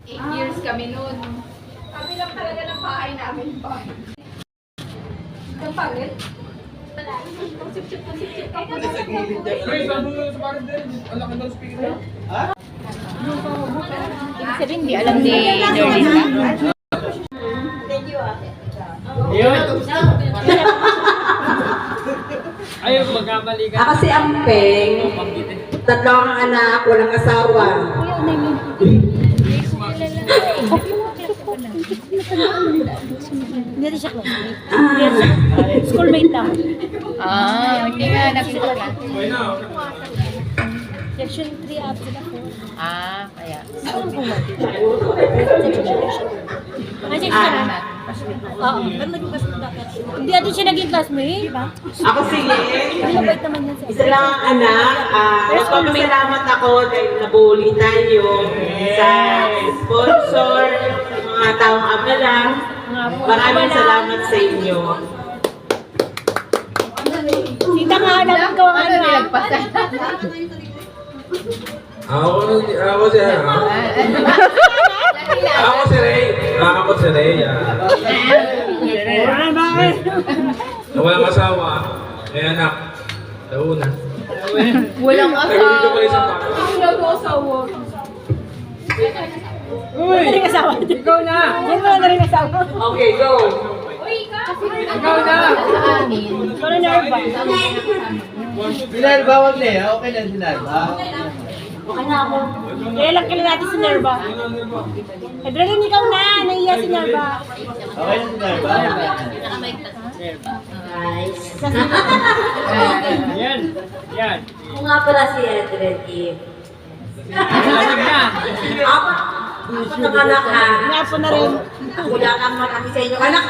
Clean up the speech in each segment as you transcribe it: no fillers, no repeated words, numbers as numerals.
8 years kami noon. Kami lang talaga ng bahay namin. Ang pangit. Sip-sip ka. Ibig sabihin, hindi alam ni Nerlin. Yun. Ayaw, magkamali ka. Ako si Ampeng, 3 ang anak, walang asawa. Hindi rin siya classmate. Schoolmate lang. Hindi nga nakita. Section 3 up sila po. Kaya. Saan po ba? Section 3. Oo, pero naging classmate. Hindi natin siya naging classmate, ba? Ako si Hindi mabait naman yan sa isa lang ang anak. Nagpapasalamat ako dahil nabuli tayo sa sponsor, mga taong abala. Maraming salamat sa inyo. Sita nga, alam ko ang ano. Ako si Ray. Ako si Ray. Walang asawa. May anak. Nauna. Walang Nag-video ko isang pa. Walang asawa. Wala na rin asawa. Ikaw na. Yan wala na rin asawa. Okay, go. Ikaw na. Ikaw na Nerva. Sinarba, wag na eh. Okay lang sinarba. Okay na ako. Kaya lang kailan natin si Nerva. Adrenaline, ikaw na. Nahiya si Nerva. Okay lang sinarba. Guys. Yan. Yan. Ako nga pala si Edred Eve. Alam na. Ako anak ha. Nga po na rin. Wala kang marami sa inyo anak.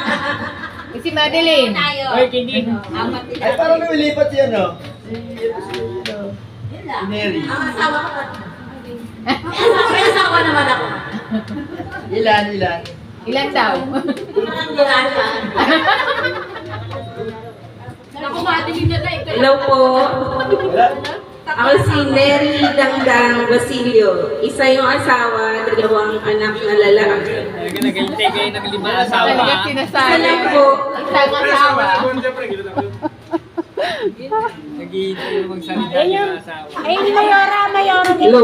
Si Madeline. Oy, hindi. Ay, parang lumilipat yan, no? Si Neri. Ang asawa ko. May asawa naman ako. Ilan? Ilan daw? Parang dalaga. Naku, Madeline na tayo. Hello po. Wala. Ako si Neri Dangdang Basilio. Isa yung asawa, 2 anak na lalaki. Talaga nagahintay kayo ng 5 asawa. Talaga Isa sinasali. lang po. Isang asawa. Naghihintay yung magsalita Ayun ng yung, asawa. ayun yung Mayora. Hello.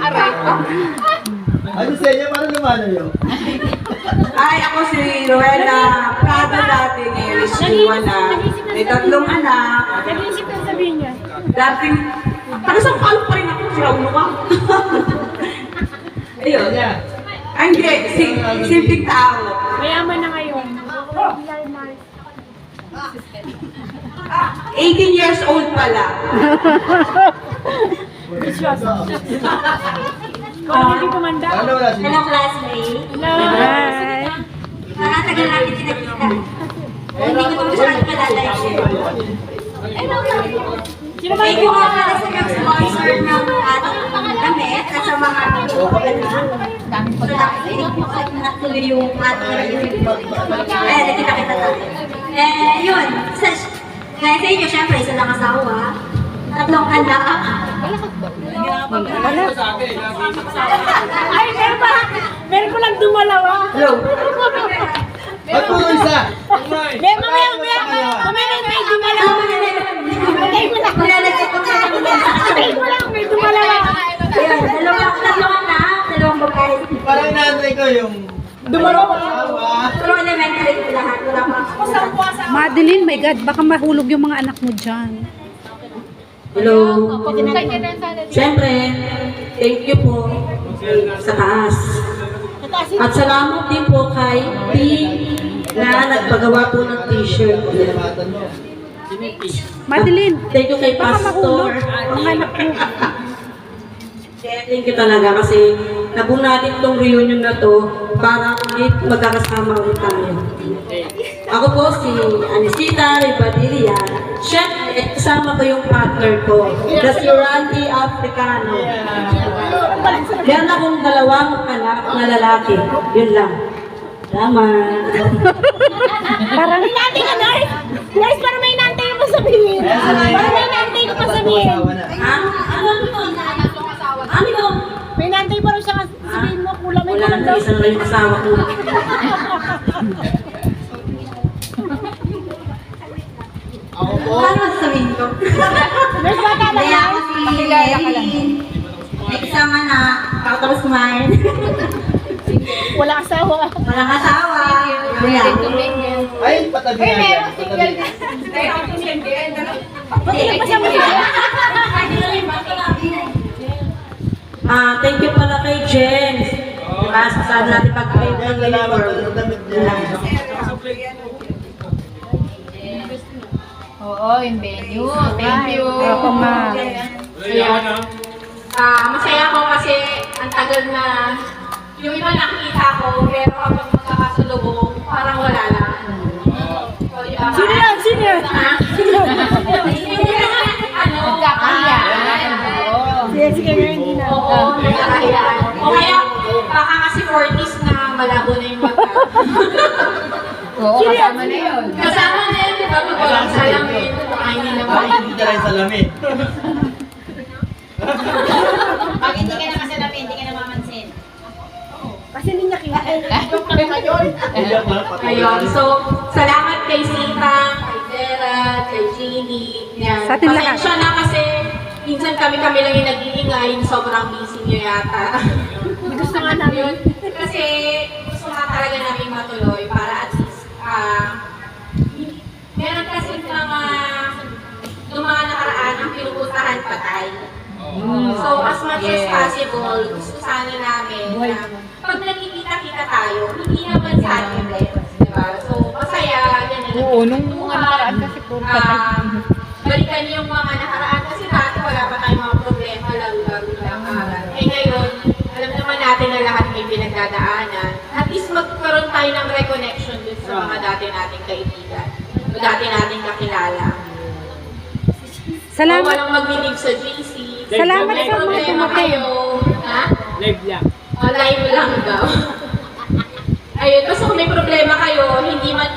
Aray. Ano sa inyo? Parang lumalayo. Ay, ako si Rowena Prado dati ni Rishua na may 3 anak. Nag-iisip na sabihin niya. Dating, sa palo pa rin ako, sila ulo ka. Ayun. Ay, hindi. Simpleng tao. Mayaman na ngayon. 18 years old pala. Kung hindi kumanda. Ano wala sila? Hello, classmate. Hi. Tagal natin kinakita. Hindi ko naman siya nakilala Sino ba Thank yung you nga pala sa nag-sponsor ng damit at sa mga natuloy yung ating nakita-kita tayo. Yun. Kaya sa inyo, syempre, isa lang asawa. 3 anak. Ay, meron ko lang dumalawa. Hello. Ba't puro isa? Mamaya may dumalawa. Patay mo lang. Patay mo lang, may dumalawa. Ayun, 2 anak, 2 babae. Parang inaantay ko yung Dumalawa. asawa. Pero elementary ko lahat. Wala pa. Madeline, my God, baka mahulog yung mga anak mo dyan. Hello. Siyempre, thank you po sa taas. At salamat din po kay P na nagpagawa po ng t-shirt. Madeline, Thank you kay baka Pastor. mahulog ang anak mo. Thank you talaga kasi nabuo natin tong reunion na to para ulit magkakasama ulit tayo. Ako po si Anisita Ribadilla. Siyempre, kasama ko yung partner ko, the Surandi Africano. Meron akong 2 anak na lalaki. Yun lang. Salamat. Parang inantay ka, Nars. Nars, parang may inantay ka pa sabihin. Parang may inantay ka pa sabihin. Ha? Ano ito? isa na lang yung asawa ko. Ako po. Paano sabihin ko? Hindi ako si Erin. May isang anak. Tapos kumain. Walang asawa. Walang asawa. Kuya. Ay, patabi Uy, nga meron yan. single Patabi. na. Meron single na. Thank you pala kay James. Diba, sasabi natin pag-grade ng Salamat uniform. sa damit niya. Oo, yung venue. Thank you. Ako, ma. Masaya ako kasi ang tagal na yung iba nakikita ko, pero kapag magkakasalubong, parang wala lang. So, diba, Sino yan? Sino yan? Ha? Ano? Magkakahiyan. Sige, sige, ngayon hindi na. Oo, magkakahiyan. O kaya, baka kasi 40s na malabo na yung mata. Oo, kasama na yun. Kasama na yun, di ba? Pag walang salamin, baka hindi na Ay, hindi ka rin salamin. Pag hindi ka na kasalamin, hindi ka na mamansin. Kasi hindi niya kaya. Iyak na, patabi. Ayun, so, salamat kay Sita, kay Vera, kay Jeannie. Yan. Sa atin lahat. Pasensya na kasi minsan kami lang yung nag-iingay, sobrang busy nyo yata. Gusto nga namin. Kasi gusto nga talaga namin matuloy para at least, meron kasi mga nakaraan ang pinupuntahan patay. So, as much as possible, gusto sana namin na pag nagkikita-kita tayo, hindi naman sa atin diba? So, masaya, yan na. Oo, nung mga nakaraan kasi puro patay. Balikan yung mga nakaraan kasi dati wala pa tayong mga problema, laro-laro lang agad. Eh ngayon, alam naman natin na lahat may pinagdadaanan. At least magkaroon tayo ng reconnection dun sa mga dati nating kaibigan, o dati nating kakilala. So, Salamat. walang magbinig sa GC. Salamat May sa mga problema dumating. kayo. Ha? Live lang. O, live lang daw. Ayun, basta kung may problema kayo, hindi man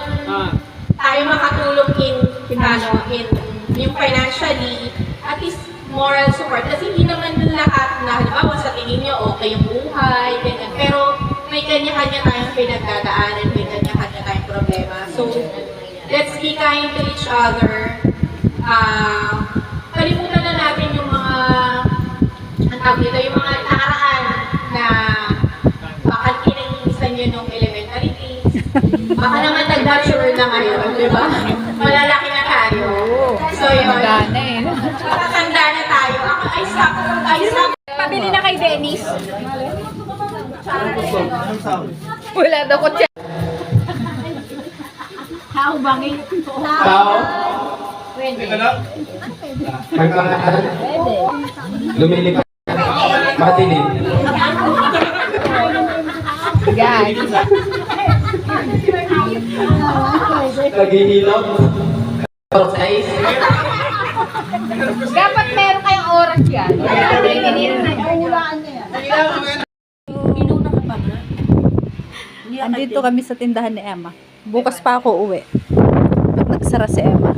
tayo makatulong in yung financially, at least moral support. Kasi hindi naman lahat na, halimbawa sa tingin nyo, okay yung buhay, ganyan. Pero may kanya-kanya tayong pinagdadaanan, may kanya-kanya tayong problema. So, let's be kind to each other. Kalimutan na natin yung mga, ang tawag dito, yung mga nakaraan na baka kinaiinisan nyo nung elementary days. Baka naman nag-mature na ngayon, di ba? Malalaki na tayo. So yun, matatanda na tayo. Ako, ay stop. Pabili na kay Dennis. Anong sound? Wala daw ko siya. Tao? Ito lang? Magkakaroon? Lumilipad. Matilim. Naghihilot. Size. Dapat meron kayong oras yan. Andito kami sa tindahan ni Emma. Bukas pa ako uwi. Pag nagsara si Emma.